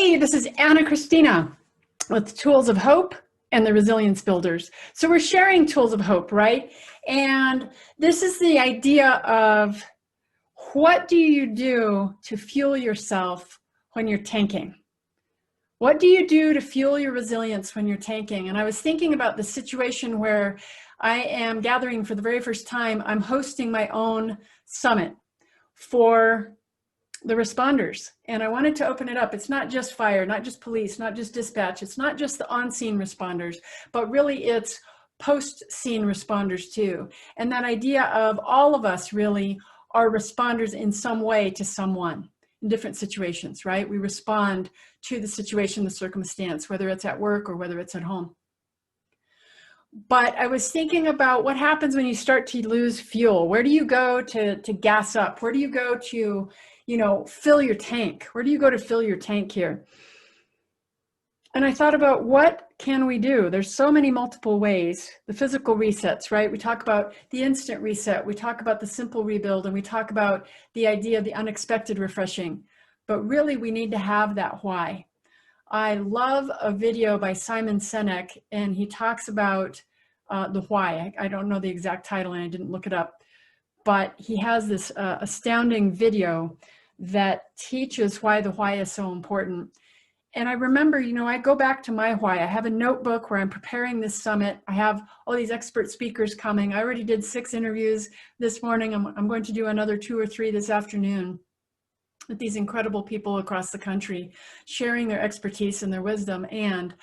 Hey, this is Anna Christina with Tools of Hope and the Resilience Builders. So we're sharing tools of hope, right? And this is the idea of what do you do to fuel yourself when you're tanking? What do you do to fuel your resilience when you're tanking? And I was thinking about the situation where I am gathering for the very first time. I'm hosting my own summit for the responders. And I wanted to open it up. It's not just fire, not just police, not just dispatch. It's not just the on-scene responders, but really it's post-scene responders too. And that idea of all of us really are responders in some way to someone in different situations, right? We respond to the situation, the circumstance, whether it's at work or whether it's at home. But I was thinking about what happens when you start to lose fuel. Where do you go to gas up? Where do you go to, fill your tank? Where do you go to fill your tank here? And I thought about what can we do? There's so many multiple ways. The physical resets, right? We talk about the instant reset. We talk about the simple rebuild, and we talk about the idea of the unexpected refreshing. But really, we need to have that why. I love a video by Simon Sinek, and he talks about the why. I don't know the exact title, and I didn't look it up, but he has this astounding video that teaches why the why is so important. And I remember, I go back to my why. I have a notebook where I'm preparing this summit. I have all these expert speakers coming. I already did 6 interviews this morning. I'm going to do another 2 or 3 this afternoon with these incredible people across the country sharing their expertise and their wisdom. And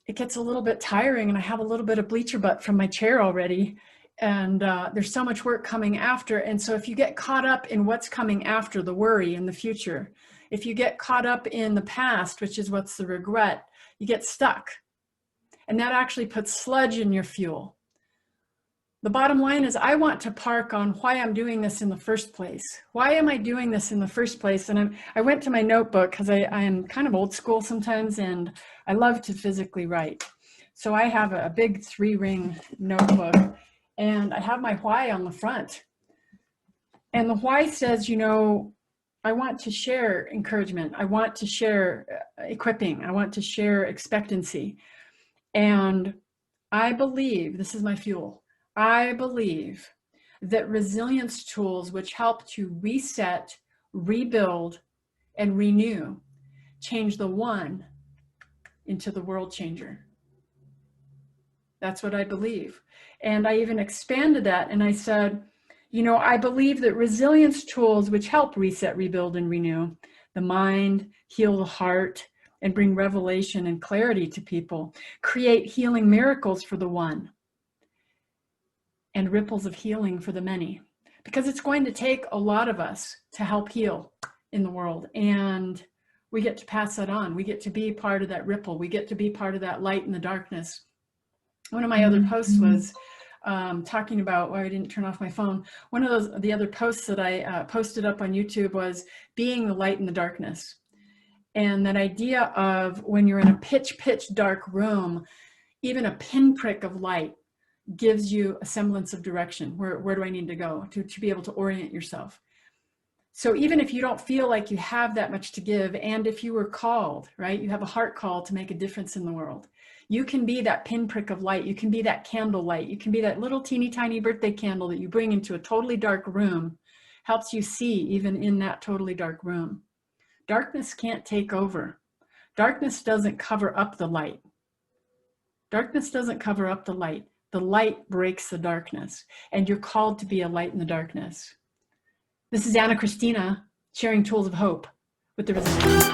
it gets a little bit tiring, and I have a little bit of bleacher butt from my chair already. And there's so much work coming after. And so if you get caught up in what's coming after, the worry in the future, if you get caught up in the past, which is what's the regret, you get stuck. And that actually puts sludge in your fuel. The bottom line is I want to park on why I'm doing this in the first place. Why am I doing this in the first place? And I went to my notebook because I am kind of old school sometimes, and I love to physically write. So I have a big 3-ring notebook, and I have my why on the front. And the why says, I want to share encouragement. I want to share equipping. I want to share expectancy. And I believe, this is my fuel, I believe that resilience tools which help to reset, rebuild, and renew change the one into the world changer. That's what I believe. And I even expanded that, and I said, I believe that resilience tools which help reset, rebuild, and renew the mind, heal the heart, and bring revelation and clarity to people, create healing miracles for the one, and ripples of healing for the many. Because it's going to take a lot of us to help heal in the world. And we get to pass that on. We get to be part of that ripple. We get to be part of that light in the darkness. One of my other posts was talking about why I didn't turn off my phone. One of the other posts that I posted up on YouTube was being the light in the darkness. And that idea of when you're in a pitch dark room, even a pinprick of light gives you a semblance of direction. Where do I need to go to be able to orient yourself? So even if you don't feel like you have that much to give, and if you were called, right, you have a heart call to make a difference in the world, you can be that pinprick of light. You can be that candle light. You can be that little teeny tiny birthday candle that you bring into a totally dark room, helps you see even in that totally dark room. Darkness can't take over. Darkness doesn't cover up the light. Darkness doesn't cover up the light. The light breaks the darkness, and you're called to be a light in the darkness. This is Anna Christina sharing tools of hope with the Resilience.